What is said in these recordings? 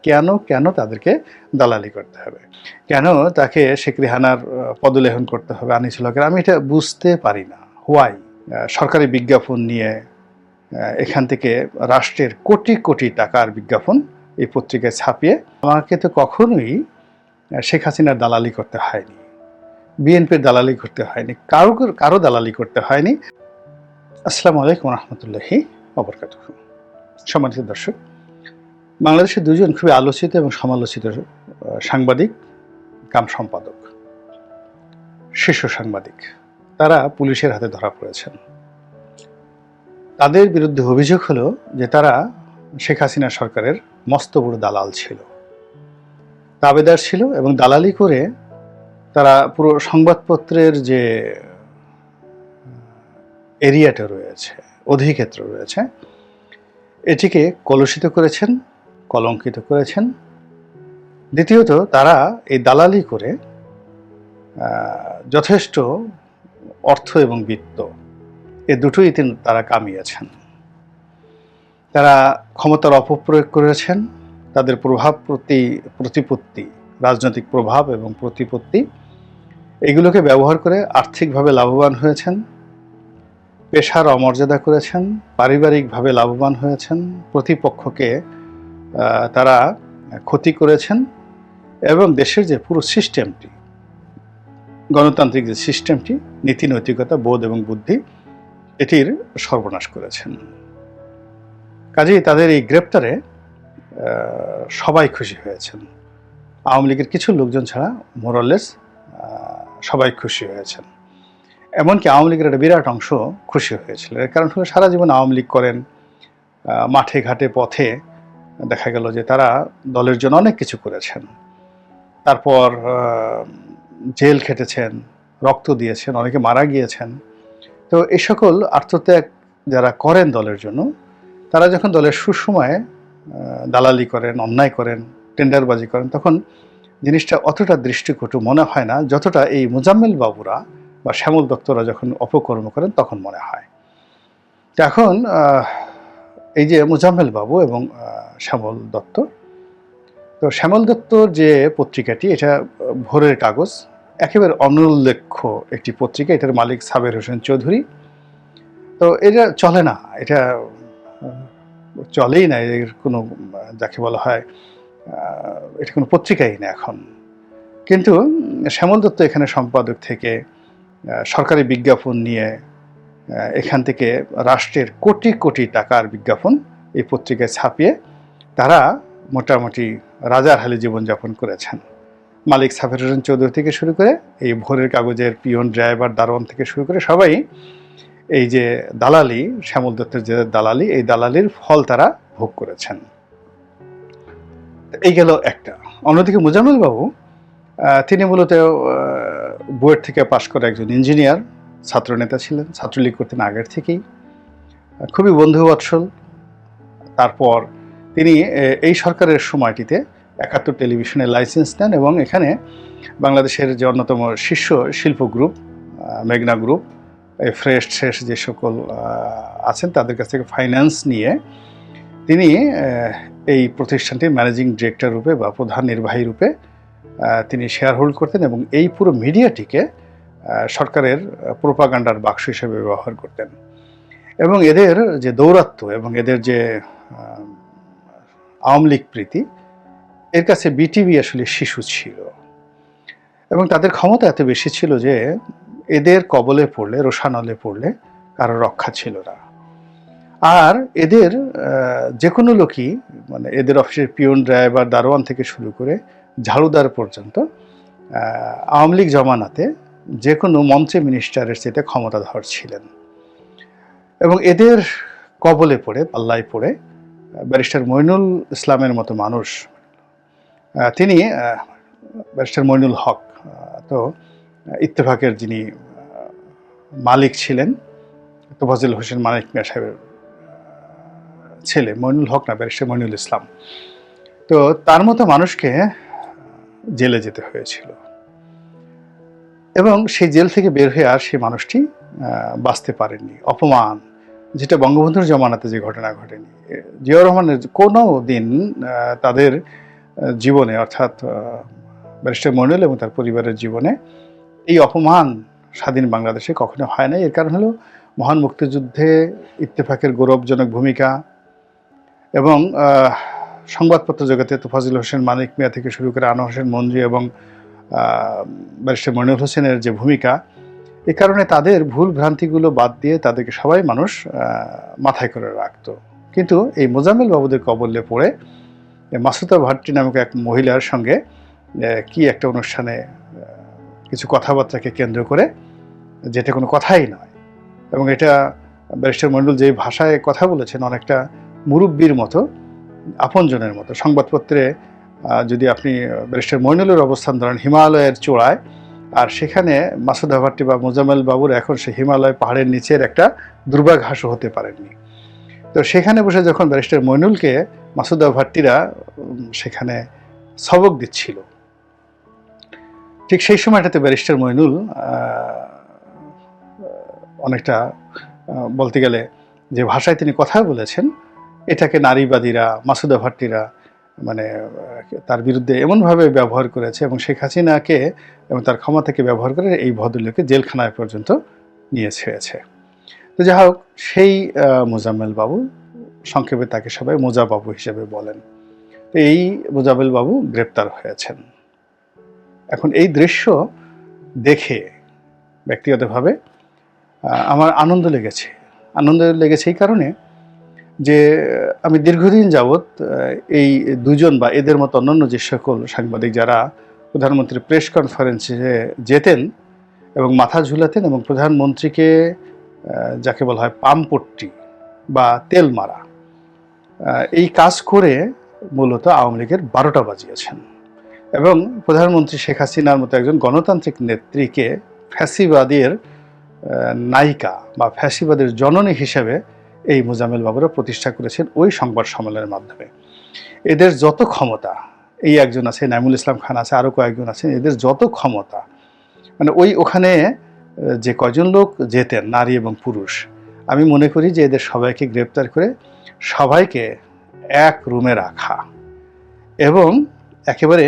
কেন কেন তাদেরকে দালালি করতে হবে, কেন তাকে শেখ রেহানার পদলেহন করতে হবে আনিসুল হকের, আমি এটা বুঝতে পারি না। হোয়াই? সরকারি বিজ্ঞাপন নিয়ে এখান থেকে রাষ্ট্রের কোটি কোটি টাকার বিজ্ঞাপন এই পত্রিকায় ছাপিয়ে আমাকে তো কখনোই শেখ হাসিনার দালালি করতে হয়নি, বিএনপির দালালি করতে হয়নি, কারো দালালি করতে হয়নি। আসসালামু আলাইকুম রহমতুল্লাহি ওয়া বারাকাতুহু। সম্মানিত দর্শক, বাংলাদেশের দুজন খুবই আলোচিত এবং সমালোচিত সাংবাদিক কাম সম্পাদক, শীর্ষ সাংবাদিক, তারা পুলিশের হাতে ধরা পড়েছেন। তাদের বিরুদ্ধে অভিযোগ হলো যে তারা শেখ হাসিনা সরকারের মস্ত বড় দালাল ছিল, দাবেদার ছিল, এবং দালালি করে তারা পুরো সংবাদপত্রের যে এরিয়াটা রয়েছে, অধিক্ষেত্র রয়েছে, এটিকে কলুষিত করেছেন, কলঙ্কিত করেছেন। দ্বিতীয়ত, তারা এই দালালি করে যথেষ্ট অর্থ এবং বিত্ত, এ দুটোই তারা কামিয়েছেন। তারা ক্ষমতার অপপ্রয়োগ করেছেন, তাদের প্রতিপত্তি, রাজনৈতিক প্রভাব এবং প্রতিপত্তি, এগুলোকে ব্যবহার করে আর্থিকভাবে লাভবান হয়েছেন, পেশার অমর্যাদা করেছেন, পারিবারিকভাবে লাভবান হয়েছেন, প্রতিপক্ষকে তারা ক্ষতি করেছেন, এবং দেশের যে পুরো সিস্টেমটি, গণতান্ত্রিক যে সিস্টেমটি, নীতি নৈতিকতা, বোধ এবং বুদ্ধি, এটির সর্বনাশ করেছেন। কাজেই তাদের এই গ্রেপ্তারে সবাই খুশি হয়েছেন। আওয়ামী লীগের কিছু লোকজন ছাড়া মোরালেস সবাই খুশি হয়েছেন। এমনকি আওয়ামী লীগের একটা বিরাট অংশ খুশি হয়েছিল। এর কারণ হলো সারা জীবন আওয়ামী লীগ করেন, মাঠে ঘাটে পথে দেখা গেল যে তারা দলের জন্য অনেক কিছু করেছেন, তারপর জেল খেটেছেন, রক্ত দিয়েছেন, অনেকে মারা গিয়েছেন। তো এই সকল আত্মত্যাগ যারা করেন দলের জন্য, তারা যখন দলের সুসময়ে দালালি করেন, অন্যায় করেন, টেন্ডারবাজি করেন, তখন জিনিসটা অতটা দৃষ্টিকটু মনে হয় না যতটা এই মোজাম্মেল বাবুরা বা শ্যামল দত্তরা যখন অপকর্ম করেন তখন মনে হয়। এখন এই যে মোজাম্মেল বাবু এবং শ্যামল দত্ত, তো শ্যামল দত্তর যে পত্রিকাটি, এটা ভোরের কাগজ, একেবারে অনুল্লেখ্য একটি পত্রিকা, এটার মালিক সাবের হোসেন চৌধুরী। তো এটা চলে না, এটা চলেই না, এর কোনো, যাকে বলা হয়, এটা কোনো পত্রিকাই না এখন। কিন্তু শ্যামল দত্ত এখানে সম্পাদক থেকে সরকারি বিজ্ঞাপন নিয়ে এখান থেকে রাষ্ট্রের কোটি কোটি টাকার বিজ্ঞাপন এই পত্রিকায় ছাপিয়ে তারা মোটামুটি রাজার হালে জীবনযাপন করেছেন। মালিক সাবের হোসেন চৌধুরী থেকে শুরু করে এই ভোরের কাগজের পিয়ন, ড্রাইভার, দারোয়ান থেকে শুরু করে সবাই এই যে দালালি, শ্যামল দত্তের যে দালালি, এই দালালির ফল তারা ভোগ করেছেন। এই গেল একটা। অন্যদিকে মোজাম্মেল বাবু, তিনি মূলত বুয়েট থেকে পাশ করা একজন ইঞ্জিনিয়ার, ছাত্রনেতা ছিলেন, ছাত্রলীগ করতেন আগের থেকেই, খুবই বন্ধুবৎসল। তারপর তিনি এই সরকারের সময়টিতে ৭১ টেলিভিশনের লাইসেন্স নেন এবং এখানে বাংলাদেশের যে অন্যতম শীর্ষ শিল্প গ্রুপ, মেঘনা গ্রুপ, এই ফ্রেশ যে সকল আছেন তাদের কাছ থেকে ফাইন্যান্স নিয়ে তিনি এই প্রতিষ্ঠানটির ম্যানেজিং ডিরেক্টর রূপে বা প্রধান নির্বাহী রূপে তিনি শেয়ার হোল্ড করতেন এবং এই পুরো মিডিয়াটিকে সরকারের প্রোপাগান্ডার বাক্স হিসেবে ব্যবহার করতেন। এবং এদের যে দৌরাত্ম্য এবং এদের যে আওয়ামী লীগ প্রীতি, এর কাছে বিটিভি আসলে শিশু ছিল এবং তাদের ক্ষমতা এত বেশি ছিল যে এদের কবলে পড়লে, রোষানলে পড়লে কারো রক্ষা ছিল না। আর এদের যে কোনো লোকই, মানে এদের অফিসের পিয়ন, ড্রাইভার, দারোয়ান থেকে শুরু করে ঝাড়ুদার পর্যন্ত আওয়ামী লীগ জমানাতে যে কোনো মন্ত্রী মিনিস্টারের চেয়ে ক্ষমতাধর ছিলেন। এবং এদের কবলে পড়ে, পাল্লায় পড়ে ব্যারিস্টার মইনুল ইসলামের মতো মানুষ, তিনি ব্যারিস্টার মইনুল হক, তো ইত্তেফাকের যিনি মালিক ছিলেন, তোফাজ্জল হোসেন মানিক মিয়া সাহেবের ছেলে, মইনুল হক না, ব্যারিস্টার মইনুল ইসলাম, তো তার মতো মানুষকে জেলে যেতে হয়েছিল এবং সেই জেল থেকে বের হয়ে আর সেই মানুষটি বাঁচতে পারেননি। অপমান, যেটা বঙ্গবন্ধুর জমানাতে যে ঘটনা ঘটেনি, জিয়াউর রহমানের কোনো দিন তাদের জীবনে, অর্থাৎ ব্যারিস্টার মইনুল এবং তার পরিবারের জীবনে এই অপমান স্বাধীন বাংলাদেশে কখনো হয় নাই। এর কারণ হলো মহান মুক্তিযুদ্ধে ইত্তেফাকের গৌরবজনক ভূমিকা এবং সংবাদপত্র জগতে তোফাজ্জল হোসেন মানিক মিয়া থেকে শুরু করে আনোয়ার হোসেন মঞ্জু এবং ব্যারিস্টার মইনুল হোসেনের যে ভূমিকা, এ কারণে তাদের ভুল ভ্রান্তিগুলো বাদ দিয়ে তাদেরকে সবাই মানুষ মাথায় করে রাখত। কিন্তু এই মোজাম্মেল বাবুদের কবলে পড়ে মাসুদা ভাট্টি নামক এক মহিলার সঙ্গে কি একটা অনুষ্ঠানে কিছু কথাবার্তাকে কেন্দ্র করে, যেটা কোনো কথাই নয়, এবং এটা ব্যারিস্টার মইনুল যে ভাষায় কথা বলেছেন অনেকটা মুরব্বির মতো, আপনজনের মতো। সংবাদপত্রে যদি আপনি ব্যারিস্টার মইনুলের অবস্থান ধরেন হিমালয়ের চূড়ায়, আর সেখানে মাসুদা ভাট্টি বা মোজাম্মেল বাবুর এখন সে হিমালয় পাহাড়ের নিচের একটা দুর্বাঘাসও হতে পারেননি। তো সেখানে বসে যখন ব্যারিস্টার মইনুলকে মাসুদা ভাট্টিরা সেখানে সবক দিচ্ছিল, ঠিক সেই সময়টাতে ব্যারিস্টার মইনুল অনেকটা বলতে গেলে যে ভাষায় তিনি কথা বলেছেন, এটাকে নারীবাদীরা, মাসুদা ভাট্টিরা মানে তার বিরুদ্ধে এমনভাবে ব্যবহার করেছে এবং শেখ হাসিনাকে এবং তার ক্ষমতাকে ব্যবহার করে এই ভদ্রলোককে জেলখানায় পর্যন্ত নিয়ে ছেড়েছে। তো যাই হোক, সেই মোজাম্মেল বাবু, সংক্ষেপে তাকে সবাই মোজা বাবু হিসেবে বলেন, এই মোজাম্মেল বাবু গ্রেপ্তার হয়েছেন। এখন এই দৃশ্য দেখে ব্যক্তিগতভাবে আমার আনন্দ লেগেছে এই কারণে যে আমি দীর্ঘদিন যাবৎ এই দুজন বা এদের মতো অন্যান্য যে সকল সাংবাদিক যারা প্রধানমন্ত্রীর প্রেস কনফারেন্সে যেতেন এবং মাথা ঝুলাতেন এবং প্রধানমন্ত্রীকে যাকে বলা হয় পামপট্টি বা তেল মারা, এই কাজ করে মূলত আওয়ামী লীগের 12টা বাজিয়েছেন এবং প্রধানমন্ত্রী শেখ হাসিনার মতো একজন গণতান্ত্রিক নেত্রীকে ফ্যাসিবাদের নায়িকা বা ফ্যাসিবাদের জননী হিসেবে এই মোজাম্মেল বাবুরা প্রতিষ্ঠা করেছেন ওই সংবাদ সম্মেলনের মাধ্যমে। এদের যত ক্ষমতা, এই একজন আছে, নাইমুল ইসলাম খান আছে, আরও কয়েকজন আছেন, এদের যত ক্ষমতা, মানে ওখানে যে কয়জন লোক যেতেন নারী এবং পুরুষ, আমি মনে করি যে এদের সবাইকে গ্রেপ্তার করে সবাইকে এক রুমে রাখা এবং একেবারে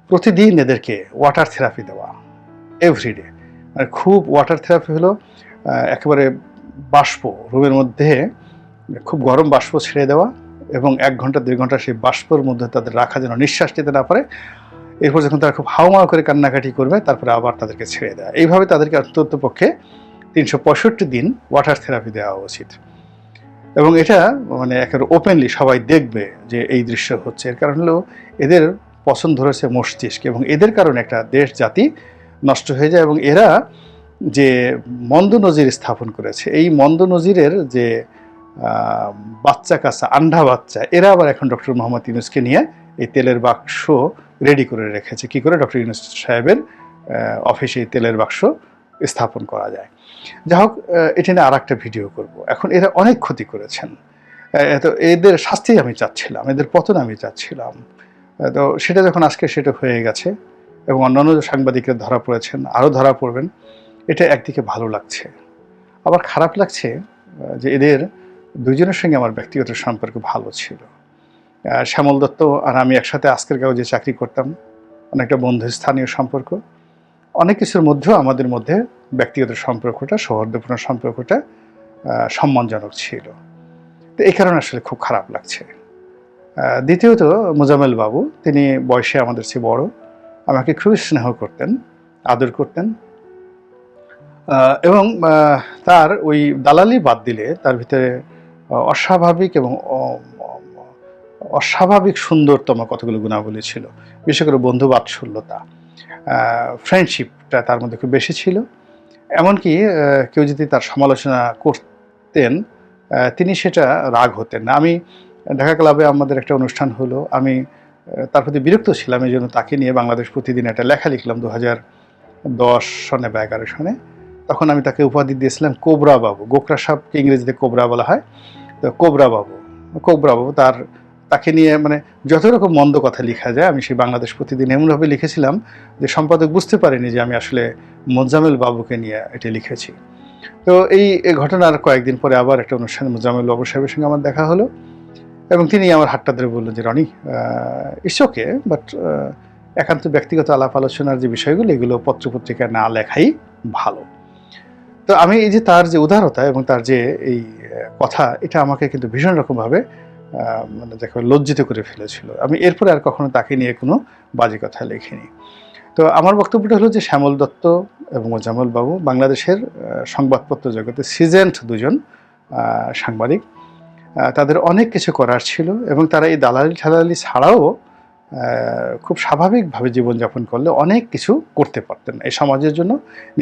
প্রতিদিন এদেরকে ওয়াটার থেরাপি দেওয়া, এভরিডে। মানে খুব ওয়াটার থেরাপি হলো একেবারে বাষ্প, রুমের মধ্যে খুব গরম বাষ্প ছেড়ে দেওয়া এবং 1 ঘন্টা 1.5 ঘন্টা সেই বাষ্পর মধ্যে তাদের রাখা, যেন নিঃশ্বাস নিতে না পারে। এরপর যখন তারা খুব হাউমাউ করে কান্নাকাটি করবে, তারপরে আবার তাদেরকে ছেড়ে দেওয়া। এইভাবে তাদেরকে অন্ততপক্ষে 365 দিন ওয়াটার থেরাপি দেওয়া উচিত। এবং এটা মানে একেবারে ওপেনলি সবাই দেখবে যে এই দৃশ্য হচ্ছে। এর কারণ হলো এদের পছন্দ ধরেছে মস্তিষ্ক এবং এদের কারণে একটা দেশ জাতি নষ্ট হয়ে যায়। এবং এরা যে মন্দ নজির স্থাপন করেছে, এই মন্দ নজিরের যে বাচ্চা কাচ্চা, আন্ডা বাচ্চা, এরা আবার এখন ডক্টর মোহাম্মদ ইউনূসকে নিয়ে এই তেলের বাক্স রেডি করে রেখেছে, কি করে ডক্টর ইউনূস সাহেবের অফিসে এই তেলের বাক্স স্থাপন করা যায়। যাই হোক, এটা নিয়ে আর একটা ভিডিও করব। এখন এরা অনেক ক্ষতি করেছেন, তো এদের শাস্তি আমি চাচ্ছিলাম, এদের পতন আমি চাচ্ছিলাম। তো সেটা যখন আজকে সেটা হয়ে গেছে এবং অন্যান্য সাংবাদিকরা ধরা পড়েছেন, আরও ধরা পড়বেন, এটা একদিকে ভালো লাগছে, আবার খারাপ লাগছে যে এদের দুজনের সঙ্গে আমার ব্যক্তিগত সম্পর্ক ভালো ছিল। শ্যামল দত্ত আর আমি একসাথে আজকের কাগজে চাকরি করতাম, অনেকটা বন্ধুস্থানীয় সম্পর্ক, অনেক কিছুর মধ্যেও আমাদের মধ্যে ব্যক্তিগত সম্পর্কটা, সৌহার্দ্যপূর্ণ সম্পর্কটা সম্মানজনক ছিল। তো এই কারণে আসলে খুব খারাপ লাগছে। দ্বিতীয়ত, মোজাম্মেল বাবু, তিনি বয়সে আমাদের চেয়ে বড়, আমাকে খুবই স্নেহ করতেন, আদর করতেন এবং তার ওই দালালি বাদ দিলে তার ভিতরে অস্বাভাবিক এবং অস্বাভাবিক সুন্দরতম কতগুলো গুণাবলী ছিল। বিশেষ করে বন্ধু বাৎসল্যতা, ফ্রেন্ডশিপটা তার মধ্যে খুব বেশি ছিল। এমনকি কেউ যদি তার সমালোচনা করতেন, তিনি সেটা রাগ হতেন না। আমি ঢাকা ক্লাবে আমাদের একটা অনুষ্ঠান হলো, আমি তার প্রতি বিরক্ত ছিলাম, এই জন্য তাকে নিয়ে বাংলাদেশ প্রতিদিন একটা লেখা লিখলাম 2010 সনে বা 11 সনে। তখন আমি তাকে উপাধি দিয়েছিলাম কোবরা বাবু। গোকরা সাপকে ইংরেজিতে কোবরা বলা হয়, তো কোবরা বাবু তাকে নিয়ে মানে যত রকম মন্দ কথা লেখা যায়, আমি সেই বাংলাদেশ প্রতিদিন এমনভাবে লিখেছিলাম যে সম্পাদক বুঝতে পারেনি যে আমি আসলে মোজাম্মেল বাবুকে নিয়ে এটা লিখেছি। তো এই ঘটনার কয়েকদিন পরে আবার একটা অনুষ্ঠানে মোজাম্মেল বাবু সাহেবের সঙ্গে আমার দেখা হলো এবং তিনি আমার হাতটা ধরে বললেন যে রনি, ইটস ওকে, বাট একান্ত ব্যক্তিগত আলাপ আলোচনার যে বিষয়গুলো এগুলো পত্রপত্রিকায় না লেখাই ভালো। তো আমি এই যে তার যে উদারতা এবং তার যে এই কথা, এটা আমাকে কিন্তু ভীষণ রকমভাবে মানে দেখো লজ্জিত করে ফেলেছিল। আমি এরপরে আর কখনো তাকে নিয়ে কোনো বাজে কথা লিখিনি। তো আমার বক্তব্যটা হলো যে শ্যামল দত্ত এবং মোজাম্মেল বাবু বাংলাদেশের সংবাদপত্র জগতে সিজেন্ট দুজন সাংবাদিক। তাদের অনেক কিছু করার ছিল এবং তারা এই দালালি ঠালালি ছাড়াও খুব স্বাভাবিকভাবে জীবনযাপন করলে অনেক কিছু করতে পারতেন এই সমাজের জন্য,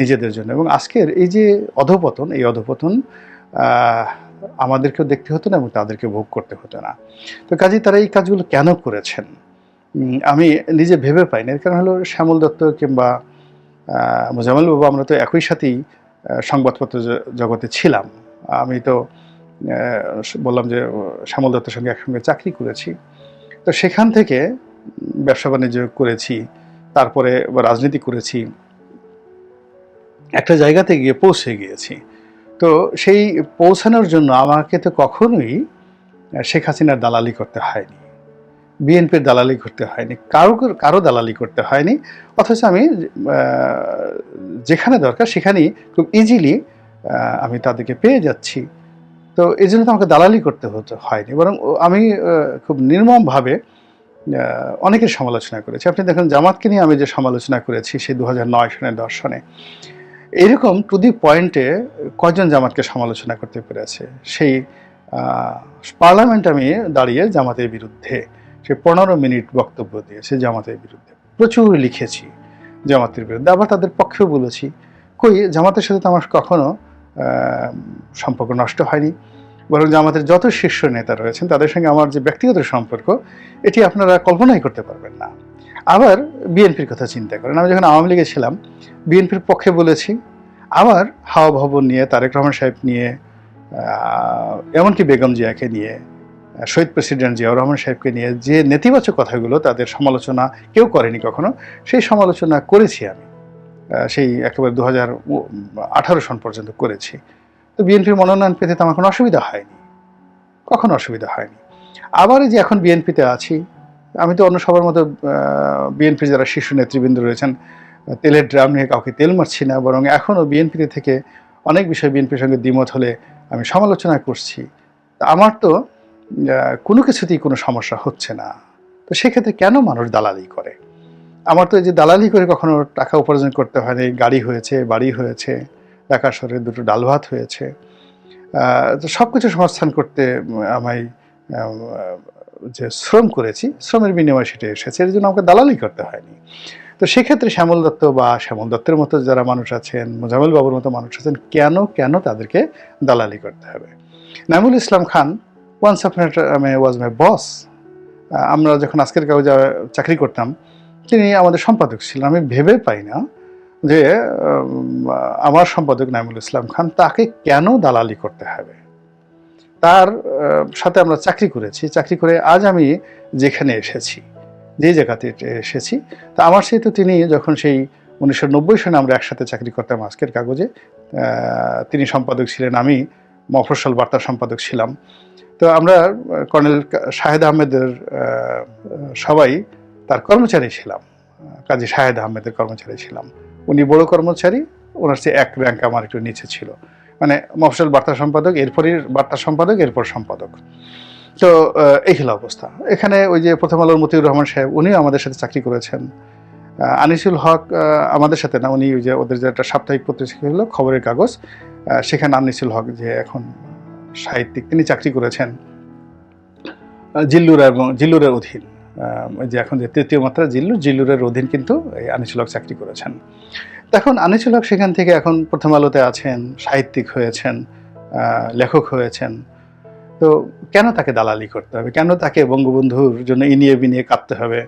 নিজেদের জন্য। এবং আজকের এই যে অধপতন, এই অধপতন আমাদেরকেও দেখতে হতো না এবং তাদেরকে ভোগ করতে হতো না। তো কাজেই তারা এই কাজগুলো কেন করেছেন আমি নিজে ভেবে পাই না। এর কারণ হলো শ্যামল দত্ত কিংবা মোজাম্মেল বাবু আমরা তো একই সাথেই সংবাদপত্র জগতে ছিলাম। আমি তো বললাম যে শ্যামল দত্তের সঙ্গে একসঙ্গে চাকরি করেছি। তো সেখান থেকে ব্যবসা বাণিজ্য করেছি, তারপরে রাজনীতি করেছি, একটা জায়গাতে গিয়ে পৌঁছে গিয়েছি। তো সেই পৌঁছানোর জন্য আমাকে তো কখনোই শেখ হাসিনার দালালি করতে হয়নি, বিএনপির দালালি করতে হয়নি, কারো দালালি করতে হয়নি। অথচ আমি যেখানে দরকার সেখানেই খুব ইজিলি আমি তাদেরকে পেয়ে যাচ্ছি। তো এই জন্য তো আমাকে দালালি করতে হয়নি, বরং আমি খুব নির্মমভাবে অনেকের সমালোচনা করেছি। আপনি দেখুন জামাতকে নিয়ে আমি যে সমালোচনা করেছি সেই 2009 সনে 10 সনে, এরকম টু দি পয়েন্টে কয়জন জামাতকে সমালোচনা করতে পেরেছে। সেই পার্লামেন্ট আমি দাঁড়িয়ে জামাতের বিরুদ্ধে সে 15 মিনিট বক্তব্য দিয়েছে জামাতের বিরুদ্ধে, প্রচুর লিখেছি জামাতের বিরুদ্ধে, আবার তাদের পক্ষেও বলেছি। কই জামাতের সাথে তো আমার কখনো সম্পর্ক নষ্ট হয়নি, বরং জামাতের যত শীর্ষ নেতা রয়েছেন তাদের সঙ্গে আমার যে ব্যক্তিগত সম্পর্ক এটি আপনারা কল্পনাই করতে পারবেন না। আবার বিএনপির কথা চিন্তা করেন, আমি যখন আওয়ামী লীগে ছিলাম বিএনপির পক্ষে বলেছি, আবার হাওয়া ভবন নিয়ে, তারেক রহমান সাহেব নিয়ে, এমনকি বেগম জিয়াকে নিয়ে, শহীদ প্রেসিডেন্ট জিয়াউর রহমান সাহেবকে নিয়ে যে নেতিবাচক কথাগুলো তাদের সমালোচনা কেউ করেনি কখনো, সেই সমালোচনা করেছি আমি। সেই একেবারে 2018 সন পর্যন্ত করেছি। তো বিএনপির মনোনয়ন পেতে তো আমার কোনো অসুবিধা হয়নি, কখনো অসুবিধা হয়নি। আবার এই যে এখন বিএনপিতে আছি, আমি তো অন্য সবার মতো বিএনপির যারা শীর্ষ নেতৃবৃন্দ রয়েছেন তেলের ড্রাম নিয়ে কাউকে তেল মারছি না, বরং এখনও বিএনপিতে থেকে অনেক বিষয় বিএনপির সঙ্গে দ্বিমত হলে আমি সমালোচনা করছি। আমার তো কোনো কিছুতেই কোনো সমস্যা হচ্ছে না। তো সেক্ষেত্রে কেন মানুষ দালালি করে? আমার তো এই যে দালালি করে কখনো টাকা উপার্জন করতে হয়নি, গাড়ি হয়েছে, বাড়ি হয়েছে, ঢাকা শহরে দুটো ডাল ভাত হয়েছে। তো সব কিছু সংস্থান করতে আমায় যে শ্রম করেছি, শ্রমের বিনিময়ে সেটা এসেছে, এর জন্য আমাকে দালালি করতে হয়নি। তো সেক্ষেত্রে শ্যামল দত্ত বা শ্যামল দত্তের মতো যারা মানুষ আছেন, মোজাম্মেল বাবুর মতো মানুষ আছেন, কেন তাদেরকে দালালি করতে হবে? নাইমুল ইসলাম খান ওয়ান্স আপন এ টাইমে ওয়াজ মাই বস। আমরা যখন আজকের কাগজে চাকরি করতাম তিনি আমাদের সম্পাদক ছিলেন। আমি ভেবে পাই না যে আমার সম্পাদক নাইমুল ইসলাম খান তাকে কেন দালালি করতে হবে। তার সাথে আমরা চাকরি করেছি, চাকরি করে আজ আমি যেখানে এসেছি, যে জায়গাতে এসেছি, তা আমার সাথে তিনি যখন সেই 1990 সনে আমরা একসাথে চাকরি করতাম আজকের কাগজে, তিনি সম্পাদক ছিলেন, আমি মফস্বল বার্তার সম্পাদক ছিলাম। তো আমরা কর্নেল শাহেদ আহমেদের সবাই তার কর্মচারী ছিলাম, কাজী শাহেদ আহমেদের কর্মচারী ছিলাম। উনি বড় কর্মচারী, ওনার চেয়ে এক র্যাঙ্ক আমার একটু নিচে ছিল, মানে মফস্বল বার্তা সম্পাদক, এরপরই বার্তা সম্পাদক, এরপর সম্পাদক। তো এই হলো অবস্থা। এখানে ওই যে প্রথম আলোর মতিউর রহমান সাহেব, উনিও আমাদের সাথে চাকরি করেছেন। আনিসুল হক আমাদের সাথে না, উনি ওই যে ওদের যে একটা সাপ্তাহিক পত্রিকা হলো খবরের কাগজ, সেখানে আনিসুল হক যে এখন সাহিত্যিক, তিনি চাকরি করেছেন জিল্লুর এবং জিল্লুরের অধীন, যে এখন যে তৃতীয় মাত্রা জিল্লুরের অধীন কিন্তু এই আনিসুল হক চাকরি করেছেন। এখন আনিসুল হক সেখান থেকে এখন প্রথম আলোতে আছেন, সাহিত্যিক হয়েছেন, লেখক হয়েছেন। তো কেন তাকে দালালি করতে হবে? কেন তাকে বঙ্গবন্ধুর জন্য ইনিয়ে বিনিয়ে কাঁদতে হবে?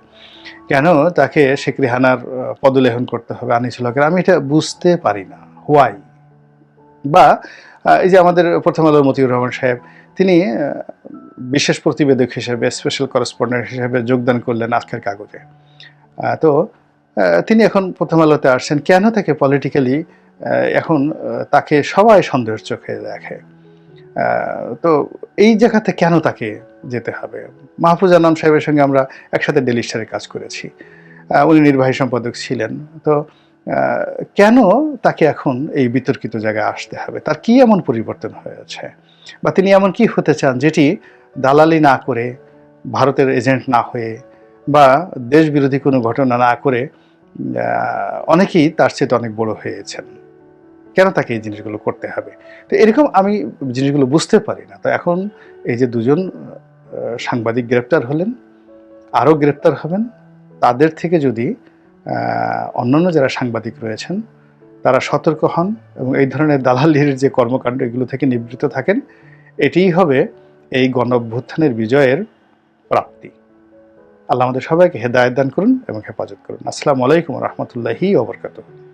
কেন তাকে শেখ রেহানার পদলেহন করতে হবে আনিসুল হকের? আমি এটা বুঝতে পারি না, হোয়াই। বা এই যে আমাদের প্রথম আলোর মতিউর রহমান সাহেব, তিনি বিশেষ প্রতিবেদক হিসেবে, স্পেশাল করেসপন্ডেন্ট হিসেবে যোগদান করলেন আজকের কাগজে। তো তিনি এখন প্রথম আলোতে আসছেন, কেন তাকে পলিটিক্যালি এখন তাকে সবাই সন্দেহের চোখে দেখে? তো এই জায়গাতে কেন তাকে যেতে হবে? মাহফুজ আনাম সাহেবের সঙ্গে আমরা একসাথে ডেইলি স্টারে কাজ করেছি। উনি নির্বাহী সম্পাদক ছিলেন। তো কেন তাকে এখন এই বিতর্কিত জায়গায় আসতে হবে? তার কি এমন পরিবর্তন হয়েছে? বা তিনি এমন কি হতে চান যেটি দালালি না করে, ভারতের এজেন্ট না হয়ে বা দেশ বিরোধী কোনো ঘটনা না করে অনেকেই তার চেয়ে অনেক বড় হয়েছেন। কেন তাকে এই জিনিসগুলো করতে হবে? তো এরকম আমি জিনিসগুলো বুঝতে পারি না। তো এখন এই যে দুজন সাংবাদিক গ্রেপ্তার হলেন, আরও গ্রেপ্তার হবেন, তাদের থেকে যদি অন্যান্য যারা সাংবাদিক রয়েছেন তারা সতর্ক হন এবং এই ধরনের দালালির যে কর্মকাণ্ড এগুলো থেকে নিবৃত্ত থাকেন, এটিই হবে এই গণঅভ্যুত্থানের বিজয়ের প্রাপ্তি। আল্লাহ আমাদের সবাইকে হেদায়েত দান করুন এবং হেফাজত করুন। আসসালামু আলাইকুম ওয়া রাহমাতুল্লাহি ওয়া বারাকাতুহু।